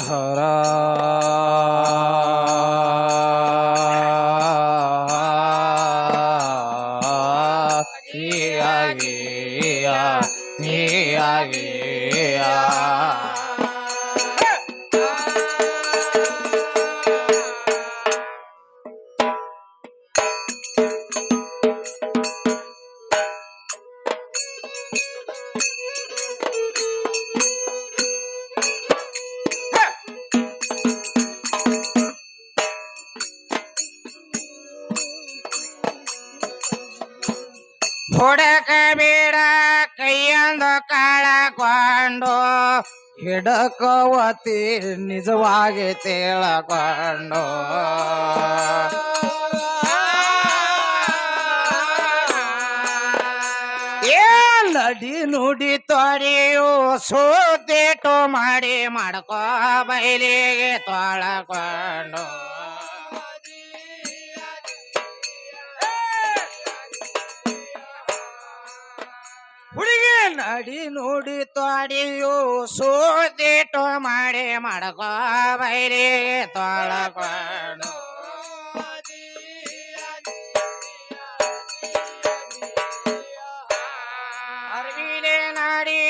ಹರ ಹುಡಕ ಬೇಡ ಕೈಯೊಂದು ಕಾಳಕೊಂಡು ಹಿಡಕವತಿ ನಿಜವಾಗಿ ತಿಳಕೊಂಡು ನಡಿ ನುಡಿ ತೊರೆಯು ಸೋತೇಟು ಮಾಡಿ ಮಾಡ್ಕೋ ಬಯಲಿಗೆ ತೊಳಕೊಂಡು ಹುಡುಗಿ ನಡಿ ನುಡಿ ತೊಡೆಯು ಸೋತೇಟು ಮಾಡಿ ಮಾಡ್ಕೋ ಬಯಲಿಗೆ ತೊಳಕೊಂಡು ಅರ್ವಿಲೆ ನಾಡಿ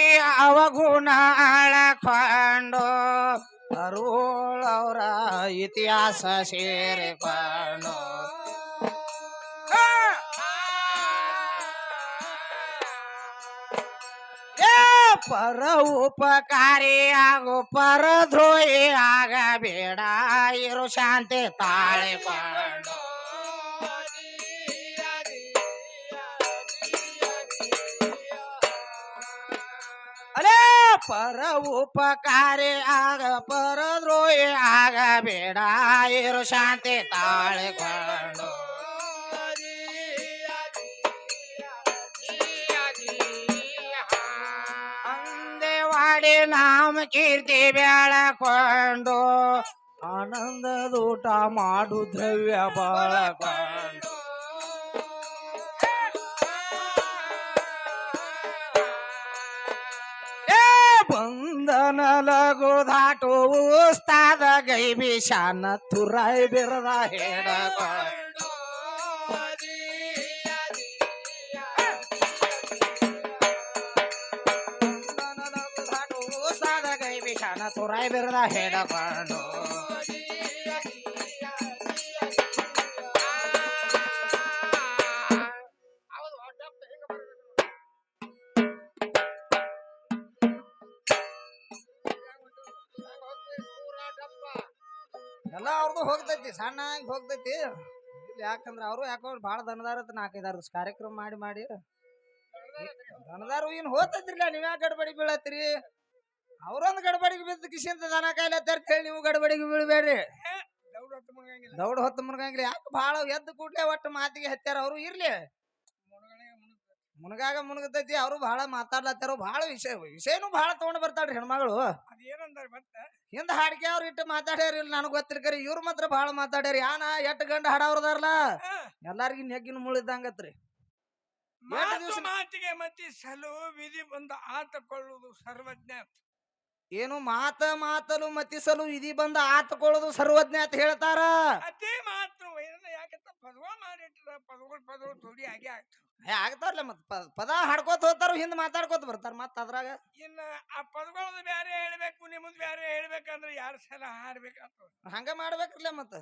ಅವಗುಣ ಅಳಕೊಂಡು ಅರುಳವರ ಇತಿಹಾಸ ಸೇರಿಕೊಂಡು ಪರ ಉಪಕಾರಿ ಆಗು ಪರದ್ರೋಹಿ ಆಗಬೇಡ ಇರು ಶಾಂತಿ ತಾಳಿಕೊಂಡು ಅಲೇ ಪರ ಉಪಕಾರಿ ಆಗ ಪರದ್ರೋಹಿ ಆಗಬೇಡ ಇರು ಶಾಂತಿ ತಾಳಿಕೊಂಡು ಅಂದೇವಾಡಿ ನಾಮ ಕೀರ್ತಿ ಬೆಳಕೊಂಡು ಆನಂದದೂಟ ಮಾಡು ದ್ರವ್ಯ ಬಳಕೊಂಡು ಬಂಧನ ಲಘು ಧಾಟು ಉಸ್ತಾದ ಗೈ ಬಿಷಾನ ತುರಾಯಿ ಬಿರದ ಹೇಳಕೊಂಡು ಉಸ್ತಾದ ಗೈ ಬಿಷಾನ ತುರಾಯಿ ಬಿರದ ಹೇಳಕೊಂಡು ಎಲ್ಲ ಅವ್ರದ್ದು ಹೋಗ್ತೈತಿ ಸಣ್ಣಾಗಿ ಹೋಗ್ತೈತಿ ಯಾಕಂದ್ರ ಅವ್ರು ಯಾಕೋ ಭಾಳ ದನದಾರ 4-5 ಕಾರ್ಯಕ್ರಮ ಮಾಡಿ ದನದಾರು ಏನ್ ಹೋಗ್ತೈತ್ರಿಲ್ಲ ನೀವ್ ಯಾಕೆ ಗಡ್ಬಡಿ ಬೀಳತ್ತೀರಿ ಅವ್ರೊಂದು ಗಡ್ಬಡಿಗೆ ಬಿದ್ದ ಕಿಶಿಂತ ದನ ಕಾಯ್ಲತ್ತಾರ ಹೇಳಿ ನೀವು ಗಡ್ಬಡಿಗೆ ಬೀಳ್ಬೇಡ್ರಿ ದೌಡ್ ಹೊತ್ತು ಮುನ್ಗಂಗಿಲ್ಲ ಯಾಕೆ ಭಾಳ ಎದ್ದು ಕೂಡ್ಲೆ ಒಟ್ಟು ಮಾತಿಗೆ ಹತ್ಯಾರ ಅವ್ರು ಇರ್ಲಿ ಮುನ್ಗಾಗ ಮುನ್ಗತೈತಿ ಅವ್ರು ಭಾಳ ಮಾತಾಡ್ಲತ್ತಾರ ಭಾಳ ವಿಷಯನು ಭಾಳ ತಗೊಂಡ್ ಬರ್ತಾಳ್ರಿ ಹೆಣ್ಮಗಳು ಹಿಂದ ಹಾಡಿಕೆ ಅವ್ರು ಇಟ್ಟು ಮಾತಾಡ್ಯಾರ ಇಲ್ಲ ನನಗೆ ಗೊತ್ತಿರ್ಕರಿ ಇವ್ರು ಮಾತ್ರ ಭಾಳ ಮಾತಾಡ್ಯಾರ ಯಾನ ಎಟ್ಟು ಗಂಡ ಹಾಡವ್ರದಾರಲ್ಲ ಎಲ್ಲಾರ್ಗಿ ನೆಗ್ಗಿನ ಮುಳಿದಂಗತ್ರಿ ಮಾತಿಗೆ ಮತಿ ಸಲು ವಿಧಿ ಬಂದು ಆತಕೊಳ್ಳುವುದು ಸರ್ವಜ್ಞ ಏನು ಮಾತಲು ಮತಿಸಲು ವಿಧಿ ಬಂದ ಆತಕೊಳ್ಳೋದು ಸರ್ವಜ್ಞ ಅಂತ ಹೇಳ್ತಾರ ಅದೇ ಮಾತು ಯಾಕಂತ ಪದವ ಮಾಡಿಟ್ರ ಪದಗಳು ತೊಡಿ ಆಗಿ ಆಗ್ತಾರಲ್ಲ ಮತ್ ಪದ ಹಾಡ್ಕೋತ ಹೋಗ್ತಾರ ಹಿಂದ್ ಮಾತಾಡ್ಕೋತ ಬರ್ತಾರ ಮತ್ ಅದ್ರಾಗ ಇನ್ನ ಆ ಪದಗಳದ್ದು ಬ್ಯಾರೆ ಹೇಳ್ಬೇಕು ನಿಮ್ಮದ್ ಬ್ಯಾರೆ ಹೇಳ್ಬೇಕಂದ್ರೆ ಯಾರ ಸಲ ಹಾಡ್ಬೇಕಾಗ್ತದ ಹಂಗ ಮಾಡ್ಬೇಕ್ರಲ್ಲ ಮತ್ತ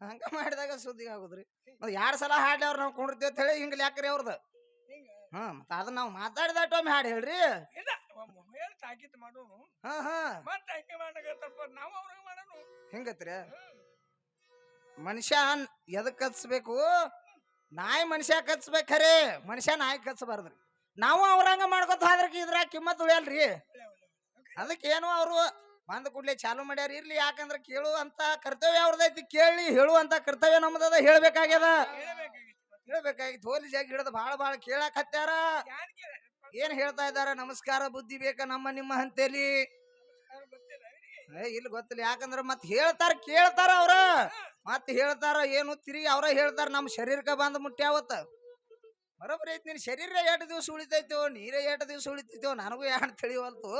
ಹಂಗ ಮಾಡಿದಾಗ ಸುದ್ದಿ ಆಗುದ್ರಿ ಮತ್ 2 ಸಲ ಹಾಡ್ಲಿ ಅವ್ರ ನಾವ್ ಕೊಂಡಿರ್ತೀವಿ ಅಂತ ಹೇಳಿ ಹಿಂಗ್ ಯಾಕ್ರಿ ಅವ್ರದ್ದು ಮತ್ತ ಅದನ್ನ ನಾವ್ ಮಾತಾಡಿದ ಒಮ್ಮೆ ಹಾಡು ಹೇಳ್ರಿ ಇಲ್ಲ ಹೇಳಿ ತಾಕೀತ್ ಮಾಡೋನು ಮತ್ತ ಹಂಗೆ ಮಾಡಕತ್ತಪ್ಪ ನಾವು ಅವ್ರಿಗೆ ಮಾಡೋನು ಹೆಂಗತ್ರಿ ಮನುಷ್ಯ ಎದಕ್ ಕಚ್ಬೇಕು ನಾಯಿ ಮನುಷ್ಯ ಕಚ್ಬೇಕರೆ ಮನುಷ್ಯ ನಾಯಿ ಕಚ್ಚಬಾರ್ದ್ರಿ ನಾವು ಅವ್ರಂಗ ಮಾಡ್ಕೊತ ಹೋದ್ರಕ್ಕೆ ಇದ್ರಾಗ ಕಿಮ್ಮತ್ ಉಳಿಯಲ್ರಿ ಅದಕ್ಕೇನು ಅವ್ರು ಬಂದ ಕೂಡ್ಲೆ ಚಾಲು ಮಾಡ್ಯಾರ ಇರ್ಲಿ ಯಾಕಂದ್ರ ಕೇಳುವಂತ ಕರ್ತವ್ಯ ಅವ್ರದೈತಿ ಕೇಳಿ ಹೇಳುವಂತ ಕರ್ತವ್ಯ ನಮ್ದದ ಹೇಳ್ಬೇಕಾಗ್ಯದ ಹೇಳ್ಬೇಕಾಗಿತ್ತು ಹೋಲಿ ಜಾಗ ಹಿಡಿದ ಭಾಳ ಕೇಳಾಕ್ ಹತ್ಯಾರ ಏನ್ ಹೇಳ್ತಾ ಇದಾರ ನಮಸ್ಕಾರ ಬುದ್ಧಿ ಬೇಕ ನಮ್ಮ ನಿಮ್ಮ ಹಂತೇಲಿ ಇಲ್ಲಿ ಗೊತ್ತಿಲ್ಲ ಯಾಕಂದ್ರ ಮತ್ ಹೇಳ್ತಾರ ಕೇಳ್ತಾರ ಅವ್ರ ಮತ್ ಹೇಳ್ತಾರ ಏನು ತಿರುಗಿ ಅವ್ರ ಹೇಳ್ತಾರ ನಮ್ ಶರೀರಕ್ಕೆ ಬಂದ್ ಮುಟ್ಟ್ಯಾವತ್ತ ಬರೋಬ್ಬರಿ ಐತಿ ನಿನ್ ಶರೀರ 8 ದಿವಸ ಉಳಿತೈತೋ ನೀರೇ 8 ದಿವಸ ಉಳಿತೈತೋ ನನಗೂ ಯಾರು ತಿಳಿವಲ್ತು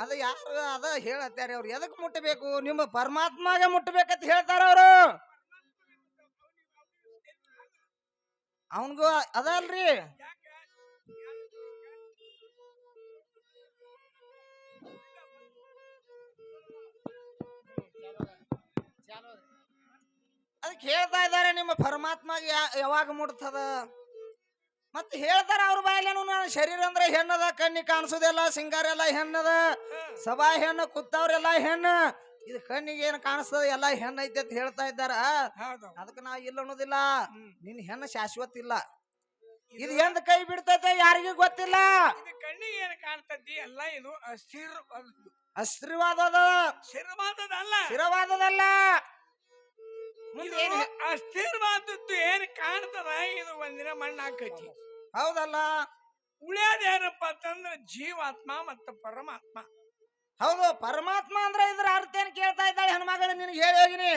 ಅದ ಯಾರು ಅದ ಹೇಳತ್ತಾರೆ ಅವ್ರು ಎದಕ್ ಮುಟ್ಟಬೇಕು ನಿಮ್ಮ ಪರಮಾತ್ಮಗೆ ಮುಟ್ಟಬೇಕಂತ ಹೇಳ್ತಾರ ಅವರು ಅವನ್ಗೂ ಅದಲ್ರಿ ಅದಕ್ಕೆ ಹೇಳ್ತಾ ಇದ್ದಾರೆ ನಿಮ್ಮ ಪರಮಾತ್ಮಗೆ ಯಾವಾಗ ಮುಟ್ತದ ಮತ್ತೆ ಹೇಳ್ತಾರ ಅವ್ರ ಬಾಯಲ್ಲೇನು ನಾನು ಶರೀರ ಅಂದ್ರೆ ಹೆಣ್ಣದ ಕಣ್ಣಿ ಕಾಣಿಸೋದೆಲ್ಲ ಸಿಂಗಾರ ಎಲ್ಲ ಹೆಣ್ಣದ ಸಭಾ ಹೆಣ್ಣು ಕುತ್ತವ್ರೆಲ್ಲ ಹೆಣ್ಣು ಇದು ಕಣ್ಣಿಗೆ ಏನ್ ಕಾಣಿಸ್ತದ ಎಲ್ಲ ಹೆಣ್ಣು ಐತೆ ಅಂತ ಹೇಳ್ತಾ ಇದ್ದಾರ ಹೌದು ಅದಕ್ಕೆ ನಾ ಇಲ್ಲ ಅನ್ನೋದಿಲ್ಲ ನಿನ್ ಹೆಣ್ಣು ಶಾಶ್ವತ ಇಲ್ಲ ಇದು ಎಂದ ಕೈ ಬಿಡ್ತೈತೆ ಯಾರಿಗೂ ಗೊತ್ತಿಲ್ಲ ಇದು ಕಣ್ಣಿಗೆ ಏನ್ ಕಾಣ್ತತಿ ಎಲ್ಲ ಇದು ಅಸ್ಥಿರವಾದದ ಸ್ಥಿರವಾದದಲ್ಲ ಸ್ಥಿರವಾದದಲ್ಲ ಮುಂದೆ ಏನ್ ಅಸ್ಥಿರವಾದದ್ದು ಏನ್ ಕಾಣ್ತದ ಇದು ಒಂದಿನ ಮಣ್ಣು ಹಾಕತಿ ಹೌದಲ್ಲ ಉಳಿಯೋದೇನಪ್ಪ ಅಂತಂದ್ರ ಜೀವಾತ್ಮ ಮತ್ತು ಪರಮಾತ್ಮ ಹೌದು ಪರಮಾತ್ಮ ಅಂದ್ರೆ ಇದ್ರ ಅರ್ಥ ಏನ್ ಕೇಳ್ತಾ ಇದ್ದಾಳೆ ಹೆಣ್ಮಗಳು ನಿನಗೆ ಹೇಳಿ ಹೋಗಿನಿ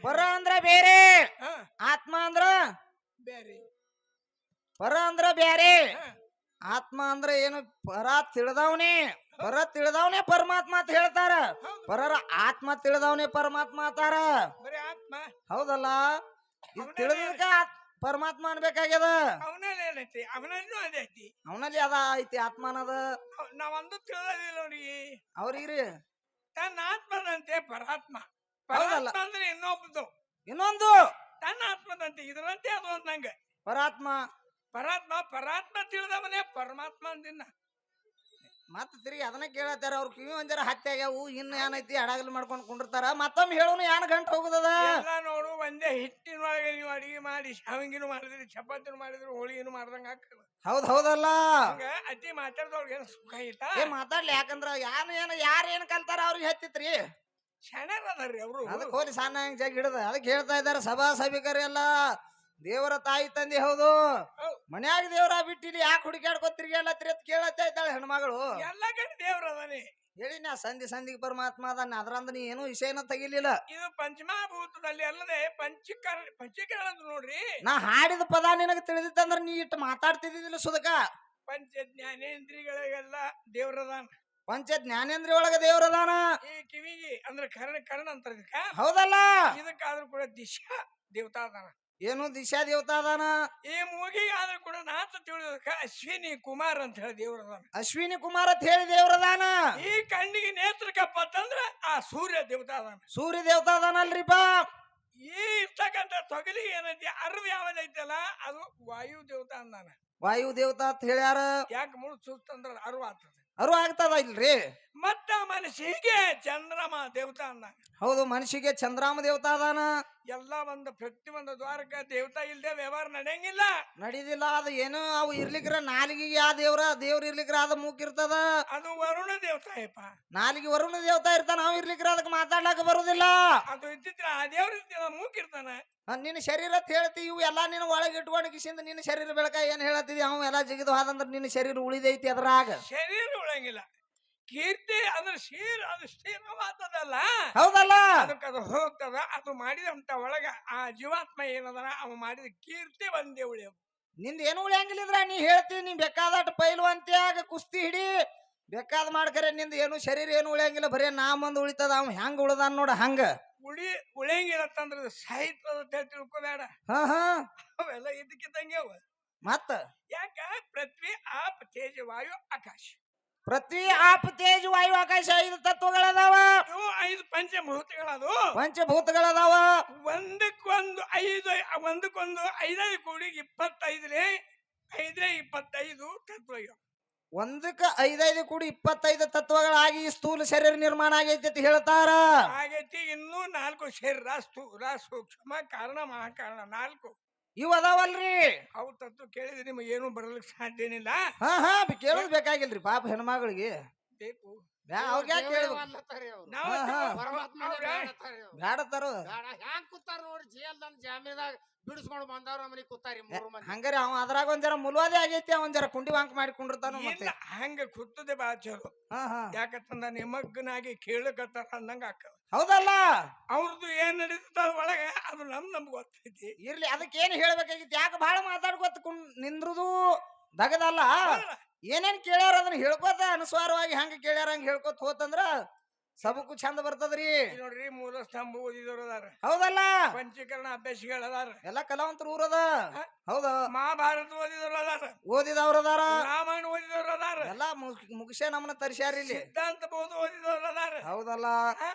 ಪರ ಅಂದ್ರ ಬೇರೆ ಆತ್ಮ ಅಂದ್ರ ಬೇರೆ ಪರ ಅಂದ್ರ ಬೇರೆ ಆತ್ಮ ಅಂದ್ರ ಏನು ಪರ ತಿಳಿದವನೇ ಪರಮಾತ್ಮ ಅಂತ ಹೇಳ್ತಾರ ಪರರ ಆತ್ಮ ತಿಳಿದವನೇ ಪರಮಾತ್ಮ ಅಂತಾರ ಬರೀ ಆತ್ಮ ಹೌದಲ್ಲ ಇದು ತಿಳಿದಕ್ಕ ಪರಮಾತ್ಮ ಅನ್ಬೇಕಾಗ್ಯದ ಅವನಲ್ಲಿ ಏನೈತಿ ಅವನಲ್ಲೂ ಅದೇ ಐತಿ ಅವನಲ್ಲಿ ಅದ ಐತಿ ಆತ್ಮ ಅನ್ನದ ನಾವೊಂದು ತಿಳಿದಿಲ್ಲ ಅವ್ರಿಗೆ ಅವ್ರಿಗ್ರಿ ತನ್ನ ಆತ್ಮದಂತೆ ಪರಾತ್ಮ ಹೌದಲ್ಲ. ಪರಾತ್ಮ ಅಂದ್ರೆ ಇನ್ನೊಂದು ತನ್ನ ಆತ್ಮದಂತೆ ಇದರಂತೆ ಅದು ಅಂದಂಗ ಪರಾತ್ಮ ಪರಾತ್ಮ ತಿಳಿದವನೇ ಪರಮಾತ್ಮ ಅಂದಿನ ಮತ್ತ ತಿರುಗಿ ಅದನ್ನ ಕೇಳತ್ತಾರ ಅವ್ರ ಕಿವಿ ಒಂಜರ ಹತ್ಯೆ ಆಗ್ಯಾವು ಇನ್ನು ಏನೈತಿ ಅಡಗಲ್ ಮಾಡ್ಕೊಂಡ್ ಕುಂಡಿರ್ತಾರ ಮತ್ತೊಮ್ಮೆ ಹೇಳೋನು ಏನ್ ಗಂಟು ಹೋಗುದದ ಎಲ್ಲ ನೋಡು ಒಂದೇ ಹಿಟ್ಟಿನೊಳಗೆ ನೀವು ಅಡಿಗೆ ಮಾಡಿ ಶಾವಿಗೆನು ಮಾಡಿದ್ರಿ ಚಪಾತಿನೂ ಮಾಡಿದ್ರಿ ಹೋಳಿಗೆನು ಮಾಡ್ದಂಗ ಆಗ್ತದ ಹೌದಲ್ಲ ಹಂಗ ಅತಿ ಮಾತಾಡ್ದವ್ರಿಗೆ ಏನು ಸುಖ ಇಲ್ಲ ಮಾತಾಡ್ಲಿ ಯಾಕಂದ್ರ ಯಾರು ಏನ್ ಕಲ್ತಾರ ಅವ್ರಿಗೆ ಹತ್ತಿತ್ರಿ ಶಾಣ್ಯರ ಅದಾರ್ರಿ ಅವರು ಅದಕ್ಕೆ ಹೋಗಿ ಸಣ್ಣ ಜಗ್ ಹಿಡದ ಅದಕ್ಕೆ ಹೇಳ್ತಾ ಇದಾರ ಸಭಾ ಸಭಿಕರು ಎಲ್ಲ ದೇವರ ತಾಯಿ ತಂದೆ ಹೌದು ಮನ್ಯಾಗ ದೇವ್ರ ಬಿಟ್ಟಿಲಿ ಯಾಕೆ ಹುಡುಕ್ಯಾಡ್ಕೊತ ತಿರ್ಗಾಡ್ಲತ್ರಿ ಅಂತ ಕೇಳತ್ತಾ ಇದ್ದಾಳೆ ಹೆಣ್ಮಗಳು ಎಲ್ಲ ಕಡೆ ದೇವ್ರ ಅದಾನೆ ಹೇಳಿ ನಾ ಸಂಧಿಗೆ ಪರಮಾತ್ಮ ಅದಾನ ಅದ್ರಂದ ನೀ ಏನು ವಿಷಯನ ತೆಗಿಲಿಲ್ಲ ಇದು ಪಂಚಮಭೂತದಲ್ಲಿ ಅಲ್ಲದೆ ಪಂಚೀಕರಣ ಅಂತ ನೋಡ್ರಿ ನಾ ಹಾಡಿದ ಪದ ನಿನಗ ತಿಳಿದಿತ್ತಂದ್ರ ನೀ ಇಟ್ಟು ಮಾತಾಡ್ತಿದ್ದಿಲ್ಲ ಸುದಕ ಪಂಚ ಜ್ಞಾನೇಂದ್ರಿಗಳಿಗೆಲ್ಲ ದೇವ್ರದಾನ ಪಂಚ ಜ್ಞಾನೇಂದ್ರಿಯ ಒಳಗ ದೇವ್ರದಾನ ಈ ಕಿವಿಗೆ ಅಂದ್ರೆ ಕರ್ಣ ಅಂತ ಇದಕ್ಕ ಹೌದಲ್ಲ ಇದಕ್ಕಾದ್ರೂ ಕೂಡ ದಿಶಾ ದೇವತಾ ಅದಾನ ಏನು ದಿಶಾ ದೇವತಾ ಅದಾನ ಈ ಮೂಗಿಗೆ ಆದ್ರೂ ಕೂಡ ನಾತ ತಿಳಿದಕ್ಕ ಅಶ್ವಿನಿ ಕುಮಾರ್ ಅಂತ ಹೇಳಿ ದೇವ್ರದಾನ ಅಶ್ವಿನಿ ಕುಮಾರ್ ಅಂತ ಹೇಳಿ ದೇವ್ರದಾನ ಈ ಕಣ್ಣಿಗೆ ನೇತ್ರಕಪ್ಪ ಅಂತಂದ್ರ ಆ ಸೂರ್ಯ ದೇವತಾ ಅದಾನ ಸೂರ್ಯ ದೇವತಾ ಅದಾನಲ್ರಿಪಾ ಈ ಇರ್ತಕ್ಕಂಥ ತೊಗಲಿಗೆ ಏನೈತಿ ಅರ್ವ ಯಾವ್ದೈತಲ್ಲ ಅದು ವಾಯು ದೇವತಾ ಅಂದಾನ ವಾಯು ದೇವತಾ ಅಂತ ಹೇಳ್ಯಾರ ಯಾಕೆ ಮುಳು ಸುಸ್ತಂದ್ರ ಅರ್ವ ಆಗ್ತದೆ ಅರು ಆಗ್ತದ ಇಲ್ರಿ ಮತ್ತ ಮನಸ್ಸಿಗೆ ಚಂದ್ರಮ ದೇವತಾ ಅಂದ ಹೌದು ಮನುಷ್ಯಗೆ ಚಂದ್ರಾಮ ದೇವತಾ ಅದಾನ ಎಲ್ಲ ಪ್ರತಿಯೊಂದು ದ್ವಾರಕ ದೇವತಾ ಇಲ್ದೆ ವ್ಯವಹಾರ ನಡೆಯಂಗಿಲ್ಲ ನಡೀದಿಲ್ಲ ಅದು ಏನು ಅವು ಇರ್ಲಿಕ್ರ ನಾಲಿಗೆಗೆ ಆ ದೇವ್ರ ಇರ್ಲಿಕ್ರ ಅದ ಮೂಕ್ ಇರ್ತದ ಅದು ವರುಣ ದೇವತಾಯಪ್ಪ ನಾಲಿಗೆ ವರುಣ ದೇವತಾ ಇರ್ತಾನ ನಾವ್ ಇರ್ಲಿಕ್ರ ಅದಕ್ಕೆ ಮಾತಾಡ್ಲಾಕ ಬರುದಿಲ್ಲ ಅದು ಇದ್ದಿದ್ರೆ ಆ ದೇವ್ರ ಮೂಕ್ ಇರ್ತಾನ ನಿನ್ನ ಶರೀರ ಅಂತ ಹೇಳ್ತಿ ಇವು ಎಲ್ಲಾ ನೀನು ಒಳಗೆ ಇಟ್ಕೊಂಡು ಕಿಸಿಂದ ನಿನ್ನ ಶರೀರ ಬೆಳಕ ಏನ್ ಹೇಳತ್ತಿದಿ ಅವ್ ಎಲ್ಲಾ ಜಿಗಿದು ಹಾದಂದ್ರ ನಿನ್ನ ಶರೀರ ಉಳಿದೈತಿ ಅದ್ರಾಗ ಶರೀರ ಉಳಂಗಿಲ್ಲ ಕೀರ್ತಿ ಅಂದ್ರೆ ಅದು ಸ್ಥಿರವಾದದಲ್ಲ ಹೌದಲ್ಲ ಅದಕ್ಕೆ ಅದು ಹೋಗ್ತದ ಅದು ಮಾಡಿದಂತ ಒಳಗ ಆ ಜೀವಾತ್ಮ ಏನದನ ಅವ ಮಾಡಿದ ಕೀರ್ತಿ ಒಂದೇ ಉಳಿಯವು ನಿಂದ ಏನು ಉಳಿಯಂಗಿಲ್ಲ ನೀ ಹೇಳ್ತಿ ನೀ ಬೇಕಾದಟ್ಟು ಪೈಲ್ವಂತ್ಯಾಗ ಕುಸ್ತಿ ಹಿಡಿ ಬೇಕಾದ್ ಮಾಡ್ಕರೆ ನಿಂದ ಏನು ಶರೀರ ಏನು ಉಳಿಯಂಗಿಲ್ಲ ಬರೀ ನಾ ಮಂದ್ ಉಳಿತದ ಅವ್ ಹೆಂಗ್ ಉಳ್ದಾನ ನೋಡ ಹಂಗ ಉಳಿಯಂಗಿಲ್ಲತ್ತಂದ್ರ ಸಾಹಿತ್ಯ ತಿಳ್ಕೊಬೇಡ ಅವೆಲ್ಲ ಇದಕ್ಕಿದ್ದಂಗೆ ಅವ ಮತ್ತ ಯಾಕ ಪೃಥ್ವಿ ಆಪ್ ತೇಜ ವಾಯು ಆಕಾಶ ಪೃಥ್ವಿ ಆಪ್ ತೇಜ ವಾಯು ಆಕಾಶ 5 ತತ್ವಗಳದಾವ ಇವು 5 ಪಂಚಭೂತಗಳದು ಪಂಚಭೂತಗಳದಾವ ಒಂದಕ್ಕೊಂದು 5 ಕೂಡಿ 25 25 ತತ್ವ ಒಂದಕ್ಕ 5 ಕೂಡಿ 25 ತತ್ವಗಳಾಗಿ ಸ್ಥೂಲ ಶರೀರ ನಿರ್ಮಾಣ ಆಗೈತಿ ಅಂತ ಹೇಳ್ತಾರ ಆಗೈತಿ ಇನ್ನೂ 4 ಶರೀರ ಸ್ಥೂಲ ಸೂಕ್ಷ್ಮ ಕಾರಣ ಮಹಾಕಾರಣ 4 ಇವ್ ಅದಾವಲ್ರಿ ಅವು ತತ್ವ ಕೇಳಿದ್ರೆ ನಿಮಗೆ ಏನು ಬರಲಿಕ್ಕೆ ಸಾಧ್ಯನಿಲ್ಲ ಕೇಳೋದ್ ಬೇಕಾಗಿಲ್ರಿ ಪಾಪ ಹೆಣ್ಮಗಳಿಗೆ ಬೇಕು ಅವ್ರಿಗೆ ಯಾಕೆ ಕೇಳ್ಬೇಕು ಬ್ಯಾಡತ್ತಾರ ಹ್ಯಾಂಗ್ ಕೂತಾರ ನೋಡ್ರಿ ಜೇಲ್ದನ್ ಜಾಮೀನ್ದಾಗ ಬಿಡಿಸ್ಕೊಂಡು ಬಂದವ್ರ ಮನೆಗೆ ಕೂತಾರಿ 3 ಮಂದಿ ಹಂಗಾರೆ ಅವ ಅದ್ರಾಗ ಒಂದ್ ಜರ ಮುಲ್ವಾದಿ ಆಗೈತಿ ಒಂದ್ ಜರ ಕುಂಡಿ ವಾಂಕ್ ಮಾಡಿಕೊಂಡಿರ್ತಾನ ಮತ್ತೆ ಹಂಗ ಕೂತದೆ ಬಾ ಚಲೋ ಯಾಕಂತಂದ ನಿಮಗ್ನಾಗಿ ಕೇಳಕತ್ತಾರ ಅಂದಂಗ ಹಾಕ ಹೌದಲ್ಲ ಅವ್ರದ್ದು ಏನ್ ನಡೀತದ ಒಳಗ ಅದು ನಮ್ಗ್ ಗೊತ್ತೈತಿ ಇರ್ಲಿ ಅದಕ್ಕೆ ಏನ್ ಹೇಳ್ಬೇಕಾಗಿತ್ತು ಯಾಕೆ ಬಹಳ ಮಾತಾಡ್ಕೊತ ನಿಂದ್ರುದು ದಗದಲ್ಲ ಏನೇನ್ ಕೇಳ್ಯಾರ ಅದನ್ನ ಹೇಳ್ಕೋತ ಅನುಸ್ವಾರವಾಗಿ ಹಂಗ ಕೇಳ್ಯಾರ ಹಂಗ ಹೇಳ್ಕೊತ ಹೋತಂದ್ರ ಸಬಕು ಚಂದ ಬರ್ತದ್ರಿ. ಇಲ್ಲಿ ನೋಡ್ರಿ ಮೂಲ ಸ್ತಂಭ ಓದಿದವ್ರು ಅದಾರ, ಹೌದಲ್ಲ ಪಂಚೀಕರಣ ಅಭ್ಯಾಸಿಗಳು ಅದಾರ, ಎಲ್ಲಾ ಕಲಾವಂತರು ಊರದ ಹೌದ, ಮಹಾಭಾರತ ಓದಿದವ್ರು ಅದಾರ, ಓದಿದವ್ರ ಅದಾರ, ರಾಮಾಯಣ ಓದಿದವ್ರು ಅದಾರ, ಎಲ್ಲಾ ಮುಗಿಸೇ ನಮ್ಮನ್ನ ತರಿಸ್ಯಾರ ಇಲ್ಲಿ. ಸಿದ್ಧಾಂತ ಬೋಧ ಓದಿದವ್ರು ಅದಾರ, ಹೌದಲ್ಲ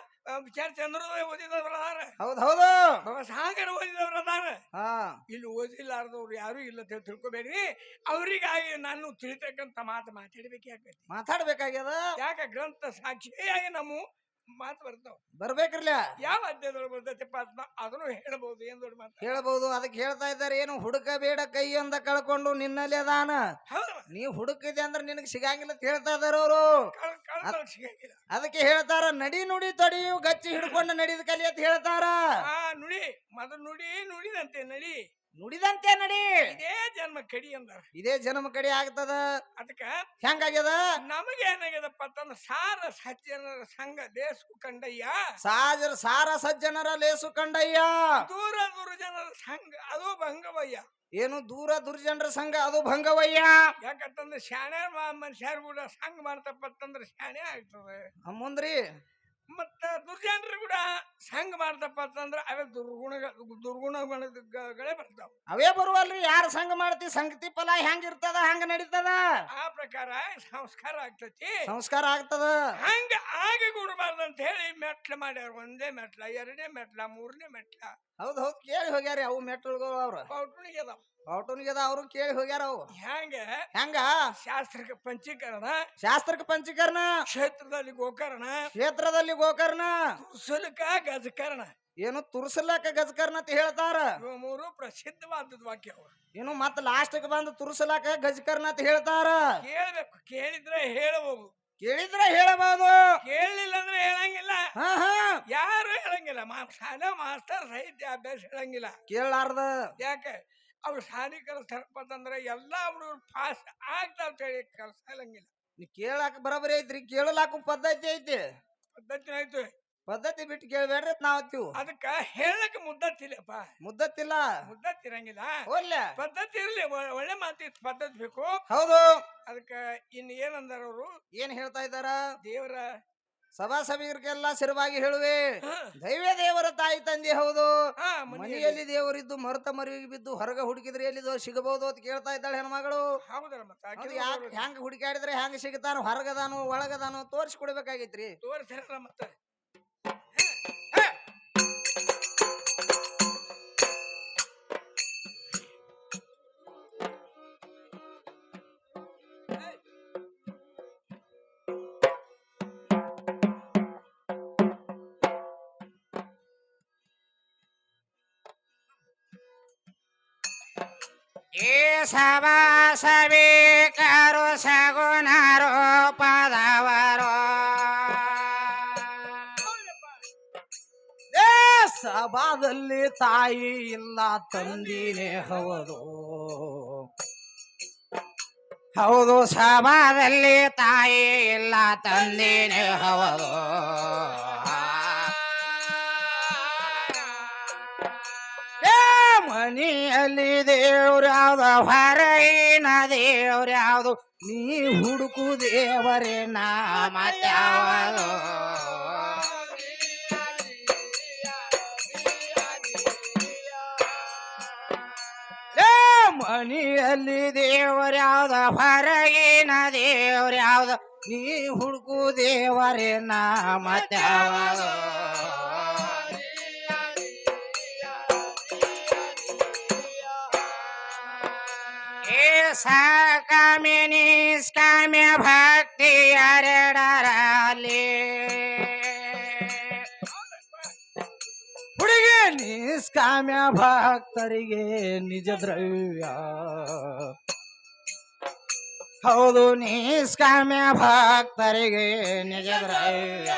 ವಿಚಾರ ಚಂದ್ರೋದಯ ಓದಿದವ್ರು ಅದಾರ, ಹೌದ್ ಹೌದು ಸಾಗರ ಓದಿದವ್ರು ಅದಾರ. ಹಾ ಇಲ್ಲಿ ಓದಿಲ್ಲಾರ್ದವ್ರು ಯಾರು ಇಲ್ಲ ಅಂತ ತಿಳ್ಕೊಬೇಡ್ರಿ. ಅವ್ರಿಗಾಗಿ ನಾನು ತಿಳಿತಕ್ಕಂತ ಮಾತು ಮಾತಾಡ್ಬೇಕಾಗ್ತೈತಿ. ಮಾತಾಡ್ಬೇಕಾಗ್ಯದ, ಯಾಕ ಗ್ರಂಥ ಸಾಕ್ಷಿಯಾಗಿ ನಮ್ಮ ಮಾತು ಬರ್ತಾವ. ಬರ್ಬೇಕ್ರಲ್ಲ ಯಾವ ಅಧ್ಯಾಯದೊಳಗೆ ಬರ್ತೈತಿಪ್ಪ ಅದನ್ನು ಹೇಳ್ಬಹುದು. ಏನ್ ದೊಡ್ಡ ಮಾತು ಹೇಳ್ಬಹುದು. ಅದಕ್ಕೆ ಹೇಳ್ತಾ ಇದ್ದಾರೆ, ಏನು ಹುಡುಕಬೇಡ ಕೈಯೊಂದ ಕಳ್ಕೊಂಡು ನಿನ್ನಲ್ಲಿ ಅದಾನ, ಹೌದು, ನೀ ಹುಡುಕಿದೆ ಅಂದ್ರೆ ನಿನಗ್ ಸಿಗಂಗಿಲ್ಲ ಅಂತ ಹೇಳ್ತಾ ಇದಾರ ಅವರು. ಕಳ್ಕೊಳ್ಳೋಕ್ ಸಿಗಂಗಿಲ್ಲ. ಅದಕ್ಕೆ ಹೇಳ್ತಾರ, ನಡಿ ನುಡಿ ತೊಡಿಯು ಗಚ್ಚಿ ಹಿಡ್ಕೊಂಡು ನಡಿದ ಕಲಿ ಅಂತ ಹೇಳ್ತಾರ. ನುಡಿ ಮೊದಲು ನುಡಿದಂತೆ ನಡಿ, ನುಡಿದಂತೆ ನಡಿ, ಇದೇ ಜನ್ಮ ಕಡಿ ಅಂದಾರ. ಇದೇ ಜನ್ಮ ಕಡೆ ಆಗ್ತದ. ಅದಕ್ಕ ಹೆಂಗಾಗ್ಯದ, ನಮಗೆ ಏನಾಗ್ಯದಪ್ಪ ಅಂತಂದ್ರ ಸಾರ ಸಜ್ಜನರ ಸಂಘ ಲೇಸು ಕಂಡಯ್ಯ, ಸಾರ ಸಜ್ಜನರ ಲೇಸು ಕಂಡಯ್ಯ, ದೂರ ಜನರ ಸಂಘ ಅದು ಭಂಗವಯ್ಯ. ಏನು ದೂರ ದುರ್ಜನರ ಸಂಘ ಅದು ಭಂಗವಯ್ಯ. ಯಾಕಂತಂದ್ರೆ ಶಾಣೆ ಮನುಷ್ಯರು ಕೂಡ ಸಂಘ ಮಾಡ್ತಪ್ಪ ಅಂತಂದ್ರೆ ಶಾಣೆ ಆಗ್ತದೆ ಮುಂದ್ರಿ. ಮತ್ತ ದುರ್ಜನರು ಕೂಡ ಸಂಘ ಮಾಡ್ತಪ್ಪ ಅಂತಂದ್ರ ಅವೇ ದುರ್ಗುಣಗಳೇ ಬರ್ತಾವ. ಅವೇ ಬರುವಲ್ರಿ. ಯಾರ ಸಂಘ ಮಾಡ್ತಿ ಸಂಗತಿ ಫಲ ಹೆಂಗಿರ್ತದ ಹಂಗ ನಡೀತದ. ಆ ಪ್ರಕಾರ ಸಂಸ್ಕಾರ ಆಗ್ತತಿ, ಸಂಸ್ಕಾರ ಆಗ್ತದ. ಹಂಗ ಆಗಿ ಕೂಡಬಾರ್ದಂತ ಹೇಳಿ ಮೆಟ್ಲ ಮಾಡ್ಯಾರ. ಒಂದೇ ಮೆಟ್ಲ, ಎರಡನೇ ಮೆಟ್ಲ, ಮೂರನೇ ಮೆಟ್ಲ. ಹೌದ್ ಹೌದ್ ಕೇಳಿ ಹೋಗ್ಯಾರಿ ಅವು ಮೆಟ್ಲುಗಳು. ಅವ್ರ ಪೌಟುಣಿಗೆ ಅದಾವ, ಪೌಟುನಿಗೆ ಅವರು ಕೇಳಿ ಹೋಗ್ಯಾರ. ಅವು ಹೆಂಗ ಶಾಸ್ತ್ರಕ್ಕೆ ಪಂಚೀಕರಣ, ಶಾಸ್ತ್ರಕ್ಕೆ ಪಂಚೀಕರಣ, ಕ್ಷೇತ್ರದಲ್ಲಿ ಗೋಕರ್ಣ, ಕ್ಷೇತ್ರದಲ್ಲಿ ಗೋಕರ್ಣ, ತುರ್ಸಲಕ ಗಜಕರ್ಣ. ಏನು ತುರ್ಸಲಕ್ಕ ಗಜಕರ್ಣ ಅಂತ ಹೇಳ್ತಾರ. ಇವು ಮೂರು ಪ್ರಸಿದ್ಧವಾದ ವಾಕ್ಯ. ಏನು ಮತ್ತ ಲಾಸ್ಟ್ಗೆ ಬಂದು ತುರ್ಸಲಕ್ಕ ಗಜಕರ್ಣ ಅಂತ ಹೇಳ್ತಾರ. ಕೇಳ್ಬೇಕು, ಕೇಳಿದ್ರೆ ಹೇಳಬಹುದು, ಕೇಳಿದ್ರೆ ಹೇಳಬಹುದು, ಕೇಳಲಿಲ್ಲ ಅಂದ್ರೆ ಹೇಳಂಗಿಲ್ಲ. ಯಾರು ಹೇಳಂಗಿಲ್ಲ. ಶಾಲೆ ಮಾಸ್ತರ್ ಸಾಹಿತ್ಯ ಅಭ್ಯಾಸ ಹೇಳಂಗಿಲ್ಲ ಕೇಳಾರ್ದ. ಯಾಕೆ ಅವ್ರು ಶಾಲೆ ಕಲಿಸ್ತಾರಪ್ಪಂದ್ರೆ ಎಲ್ಲಾ ಹುಡುಗರು ಪಾಸ್ ಆಗ್ತಾವ ಹೇಳಿ ಕೆಲಸ ಹೇಳಂಗಿಲ್ಲ. ನೀ ಕೇಳಾಕ ಬರಬರಿ ಐತ್ರಿ, ಕೇಳಲಾಕು ಪದ್ಧತಿ ಐತಿ. ಪದ್ಧತಿ ಆಯ್ತು, ಪದ್ಧತಿ ಬಿಟ್ಟು ಕೇಳ್ಬೇಡ್ರಿ ನಾವತ್ತೀವ್. ಅದಕ್ಕ ಹೇಳಕ್ ಮುದ್ದತ್ತಿಲ್ಲಪ್ಪ, ಮುದ್ದತ್ತಿಲ್ಲ, ಮುದ್ದತ್ತಿರಂಗಿಲ್ಲ. ಪದ್ಧತಿ ಇರ್ಲಿ, ಒಳ್ಳೆ ಮಾತಿ ಪದ್ಧತಿ ಬೇಕು. ಹೌದು. ಅದಕ್ಕ ಇನ್ ಏನಂದಾರ ಅವರು, ಏನ್ ಹೇಳ್ತಾ ಇದ್ದಾರ, ದೇವರ ಸಭಾ ಸಭೆಗಳಿಗೆಲ್ಲ ಶಿರವಾಗಿ ಹೇಳುವೆ, ದೈವ ದೇವರ ತಾಯಿ ತಂದೆ ಹೌದು. ಮನೆಯಲ್ಲಿ ದೇವರಿದ್ದು ಮರುತ ಮರಿವಿಗೆ ಬಿದ್ದು ಹೊರಗೆ ಹುಡುಕಿದ್ರೆ ಎಲ್ಲಿ ಸಿಗಬಹುದು ಅಂತ ಕೇಳ್ತಾ ಇದ್ದಾಳೆ ಹೆಣ್ಮಗಳು. ಹೆಂಗ ಹುಡುಕಾಡಿದ್ರೆ ಹೆಂಗ ಸಿಗತಾನ, ಹೊರಗದಾನು ಒಳಗದಾನು ತೋರಿಸ್ಕೊಡ್ಬೇಕಾಗೈತ್ರಿ. ತೋರಿಸ್ಯಾರ ಮತ್ತ ಈ ಸಭಾ ಸಭಿಕರು ಸಗುಣರು ಪದವರು, ಸಭಾದಲ್ಲಿ ತಾಯಿ ಇಲ್ಲ ತಂದಿನೇ ಹೌದು. ಹೌದು, ಸಭಾದಲ್ಲಿ ತಾಯಿ ಇಲ್ಲ ತಂದಿನೇ ಹೌದು. ಮನೆಯಲ್ಲಿ ದೇವ್ರ್ಯಾವ್ದು ಹೊರಗಿನ ದೇವ್ರ್ಯಾವ್ದು, ನೀ ಹುಡುಕು ದೇವರೇ ನಾ ಮತ್ಯಾವುದು. ಮನೆಯಲ್ಲಿ ದೇವ್ರ್ಯಾವ್ದು ಹೊರಗಿನ ದೇವ್ರ್ಯಾವ್ದು, ನೀ ಹುಡುಕು ದೇವರೇ ನಾ ಮತ್ಯಾವುದು. ಸಕಾಮ್ಯ ನಿಷ್ಕಾಮ್ಯ ಭಕ್ತಿ ಎರಡರಲ್ಲಿ, ಹುಡುಗಿ ನಿಷ್ಕಾಮ್ಯ ಭಕ್ತರಿಗೆ ನಿಜ ದ್ರವ್ಯ. ಹೌದು, ನಿಷ್ಕಾಮ್ಯ ಭಕ್ತರಿಗೆ ನಿಜ ದ್ರವ್ಯ.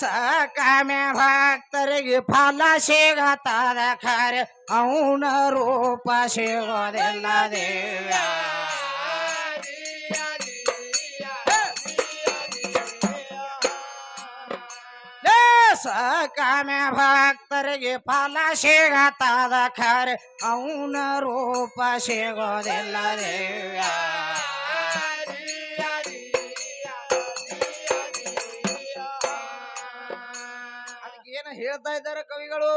ಸಕಾಮ್ಯ ಭಕ್ತರಿಗೆ ಫಲ ಸಿಗತದ ಖರೆ, ಅವನ ರೂಪ ಸಿಗೋದಿಲ್ಲ ದೇವ್ಯ. ಸಕಾಮ್ಯ ಭಕ್ತರಿಗೆ ಫಲ ಸಿಗತದ ಖರೆ ಅವನ ರೂಪ ಸಿಗೋದಿಲ್ಲ ದೇವ್ಯ ಅದಕ್ಕೆ ಏನ ಹೇಳ್ತಾ ಇದ್ದಾರೆ ಕವಿಗಳು?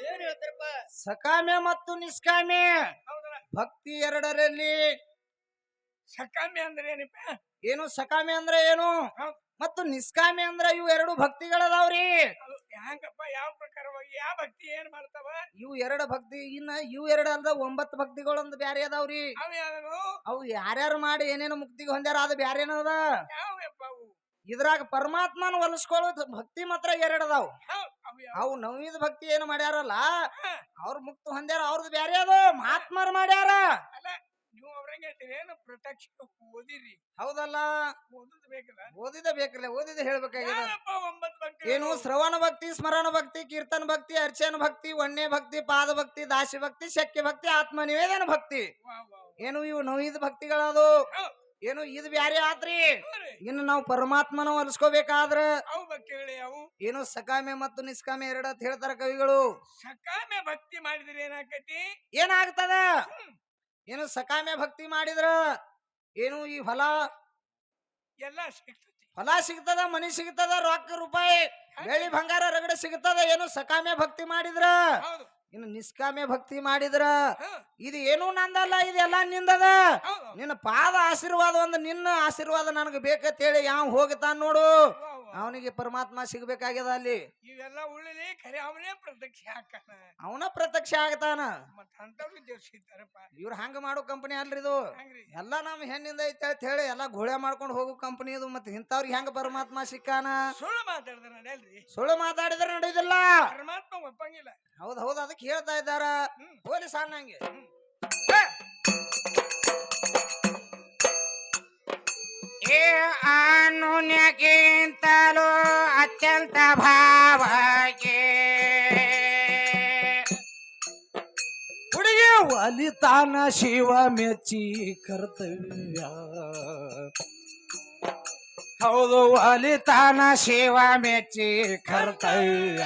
ಏನ್ ಹೇಳ್ತಾರಪ್ಪ? ಸಕಾಮ್ಯ ಮತ್ತು ನಿಷ್ಕಾಮ್ಯ ಹೌದಲ್ಲ, ಭಕ್ತಿ ಎರಡರಲ್ಲಿ ಸಕಾಮ್ಯ ಅಂದ್ರೆ ಏನಪ್ಪ? ಏನು ಸಕಾಮ್ಯ ಅಂದ್ರೆ ಏನು ಹೌದ್. ಮತ್ತು ನಿಷ್ಕಾಮ್ಯ ಅಂದ್ರೆ ಇವು ಎರಡು ಭಕ್ತಿಗಳದಾವ್ರಿ. ಅದು ಹ್ಯಾಂಗಪ್ಪ? ಯಾವ ಪ್ರಕಾರವಾಗಿ ಯಾವ ಭಕ್ತಿ ಏನ್ ಮಾಡ್ತಾವ? ಇವು ಎರಡು ಭಕ್ತಿ, ಇನ್ನ ಇವು ಎರಡು ಅಲ್ದ 9 ಭಕ್ತಿಗಳೊಂದು ಬ್ಯಾರೆ ಅದಾವ್ರಿ. ಅವ ಯಾವ್ಯಾವ? ಅವು ಯಾರ್ಯಾರು ಮಾಡಿ ಏನೇನು ಮುಕ್ತಿಗೆ ಹೊಂದ್ಯಾರ ಅದು ಬ್ಯಾರೆ ಏನದ. ಯಾವ್ಯಪ್ಪ ಅವು? ಇದ್ರಾಗ ಪರಮಾತ್ಮನ ಒಲಿಸ್ಕೊಳ್ಳೋದು ಭಕ್ತಿ ಮಾತ್ರ ಎರಡು ಅದಾವ್. ಹೌದ್, ಅವು ಯಾವ? ಅವು ನವೀದ ಭಕ್ತಿ ಏನು ಮಾಡ್ಯಾರಲ್ಲ ಹಾ, ಅವ್ರ ಮುಕ್ತ ಹೊಂದ್ಯಾರ, ಅವ್ರದ್ದು ಬ್ಯಾರೆ ಅದು ಮಹಾತ್ಮರು ಮಾಡ್ಯಾರ. ಅಲ್ಲ, ನೀವು ಅವ್ರಂಗ ಹೇಳ್ತೀರಿ ಏನು? ಪ್ರತ್ಯಕ್ಷ ಓದಿರಿ, ಹೌದಲ್ಲ, ಓದುದು ಬೇಕಲ್ಲ? ಓದಿದ ಬೇಕಲ್ಲ, ಓದಿದ ಹೇಳ್ಬೇಕಾಗಿದೆ. ಯಾವಪ್ಪ 9 ಭಕ್ತಿ? ಏನು ಶ್ರವಣ ಭಕ್ತಿ, ಸ್ಮರಣ ಭಕ್ತಿ, ಕೀರ್ತನ ಭಕ್ತಿ, ಅರ್ಚನ ಭಕ್ತಿ, ವನ್ಯ ಭಕ್ತಿ, ಪಾದ ಭಕ್ತಿ, ದಾಸಿ ಭಕ್ತಿ, ಶಕ್ಯ ಭಕ್ತಿ, ಆತ್ಮ ನಿವೇದನ ಭಕ್ತಿ. ಏನು ಇವು ನವೀದ ಭಕ್ತಿಗಳದು. ಏನು ಇದು ಬ್ಯಾರೆ ಆತ್ರಿ. ಇನ್ನು ನಾವು ಪರಮಾತ್ಮನ ಒಲಿಸ್ಕೋಬೇಕಾದ್ರ ಅವು ಭಕ್ತಿಗಳು ಯಾವ? ಏನು ಸಕಾಮ್ಯ ಮತ್ತು ನಿಷ್ಕಾಮ್ಯ ಎರಡು ಅಂತ ಹೇಳ್ತಾರ ಕವಿಗಳು. ಸಕಾಮ್ಯ ಭಕ್ತಿ ಮಾಡಿದ್ರೆ ಏನಾಕತಿ? ಏನಾಗ್ತದ? ಏನು ಸಕಾಮ್ಯ ಭಕ್ತಿ ಮಾಡಿದ್ರ ಏನು ಈ ಫಲ ಎಲ್ಲ ಸಿಗ್ತತಿ. ಫಲ ಸಿಗ್ತದ, ಮನಿ ಸಿಗ್ತದ, ರೊಕ್ಕ ರೂಪಾಯಿ ಬೆಳ್ಳಿ ಬಂಗಾರ ರಗಡ ಸಿಗ್ತದ. ಏನು ಸಕಾಮ್ಯ ಭಕ್ತಿ ಮಾಡಿದ್ರ. ಹೌದು. ಇನ್ನು ನಿಷ್ಕಾಮ್ಯ ಭಕ್ತಿ ಮಾಡಿದ್ರ ಹಾ, ಇದು ಏನೂ ನಂದಲ್ಲ, ಇದೆಲ್ಲ ನಿಂದದ. ಹೌದು. ನಿನ್ನ ಪಾದ ಆಶೀರ್ವಾದ ಒಂದು, ನಿನ್ನ ಆಶೀರ್ವಾದ ನನಗೆ ಬೇಕಂತೇಳಿ ಯಾವ ಹೋಗ್ತಾನ ನೋಡು, ಅವನಿಗೆ ಪರಮಾತ್ಮ ಸಿಗ್ಬೇಕಾಗ್ಯದ ಅಲ್ಲಿ. ಇವೆಲ್ಲ ಉಳಿಲಿ ಖರೆ ಅವನೇ ಪ್ರತ್ಯಕ್ಷ ಹಾಕನ. ಅವನ ಪ್ರತ್ಯಕ್ಷ ಆಗ್ತಾನ. ಮತ್ತ ಅಂತವ್ರು ದೇವ್ಸಿದ್ದಾರಪ್ಪ. ಇವ್ರ ಹಂಗ ಮಾಡೋ ಕಂಪನಿ ಅಲ್ರಿ ಇದು. ಹಂಗ್ರಿ ಎಲ್ಲ ನಮ್ ಹೆಣ್ಣಿಂದ ಐತೆ ಅಂತ ಹೇಳಿ ಎಲ್ಲ ಗೋಳೆ ಮಾಡ್ಕೊಂಡು ಹೋಗೋ ಕಂಪನಿ ಇದು. ಮತ್ತೆ ಇಂಥವ್ರಿಗೆ ಹೆಂಗ ಪರಮಾತ್ಮ ಸಿಕ್ಕಾನ? ಸುಳ್ಳು ಮಾತಾಡಿದ್ರ ನಡೆಯಲ್ರಿ. ಸುಳ್ಳು ಮಾತಾಡಿದ್ರೆ ನಡೆಯುದಿಲ್ಲ. ಪರಮಾತ್ಮ ಒಪ್ಪಂಗಿಲ್ಲ. ಹೌದ್ ಹೌದ್, ಅದಕ್ಕೆ ಹೇಳ್ತಾ ಇದ್ದಾರ ಹೋಲಿ ಸಾನ್ನಂಗೆ. ಏ ಅನುನ್ಯಕ್ಕಿಂತಲೂ ಅತ್ಯಂತ ಭಾವಕ್ಕೆ ಹುಡುಗಿ ಒಲಿತಾನ ಶಿವ ಮೆಚ್ಚಿ ಕರ್ತವ್ಯ. ಹೌದು, ಒಲಿತಾನ ಶಿವ ಮೆಚ್ಚಿ ಕರ್ತವ್ಯ.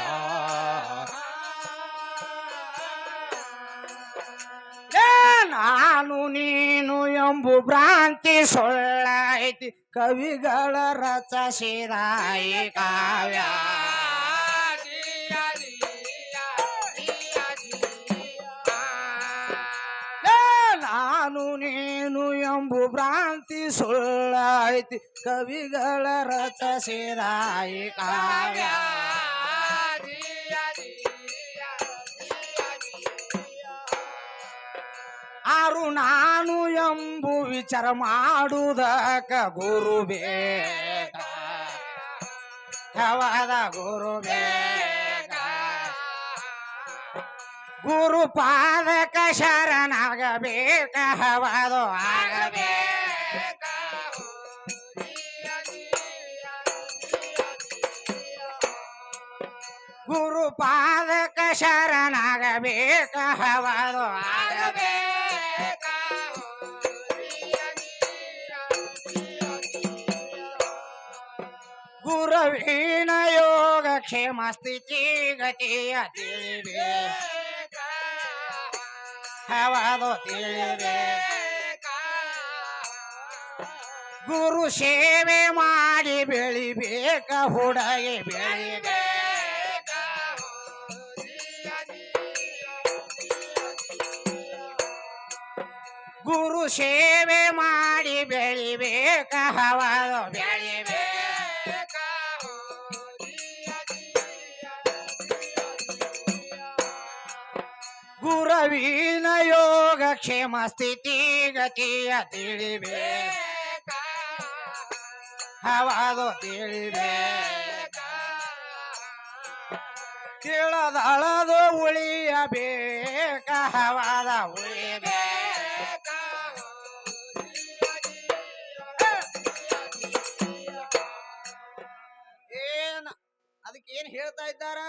ನಾನು ನೀನು ಎಂಬು ಭ್ರಾಂತಿ ಸುಳ್ಳೈತಿ ಕವಿಗಳ ರಚಿಸಿದ ಈ ಕಾವ್ಯ. ನಾನು ನೀನು ಎಂಬು ಭ್ರಾಂತಿ ಸುಳ್ಳೈತಿ ಕವಿಗಳ ರಚಿಸಿದ ಈ ಕಾವ್ಯ. ಆರು ನಾನು ಎಂಬು ವಿಚಾರ ಮಾಡುವುದಕ್ಕ ಗುರು ಬೇಕ, ಹವದ ಗುರು ಬೇಕ. ಗುರು ಪಾದಕ ಶರಣಾಗಬೇಕ, ಹವದು ಆಗಬೇಕ. ಗುರು ಪಾದಕ ಶರಣಾಗಬೇಕ, ಹವದು ಆಗಬೇಕ. ಗುರುವಿನ ಯೋಗ ಕ್ಷೇಮ ಸ್ಥಿತಿ ಗತಿಯ ತಿಳಿಬೇಕ, ಹವದು ತಿಳಿಬೇಕ. ಗುರು ಸೇವೆ ಮಾಡಿ ಬೆಳಿಬೇಕ, ಹುಡುಗಿ ಬೆಳಿಬೇಕ. ಗುರು ಸೇವೆ ಮಾಡಿ ಬೆಳಿಬೇಕ, ಹವದು ಬೆಳಿಬೇಕ. ಗುರುವಿನ ಯೋಗ ಕ್ಷೇಮ ಸ್ಥಿತಿ ಗತಿಯ ತಿಳಿಬೇಕ, ಹವದು ತಿಳಿಬೇಕ. ತಿಳದಳದು ಉಳಿಯಬೇಕ, ಹವದ ಉಳಿಬೇಕ. ಏನ್ ಅದಕ್ಕೆ ಏನ್ ಹೇಳ್ತಾ ಇದ್ದಾರ?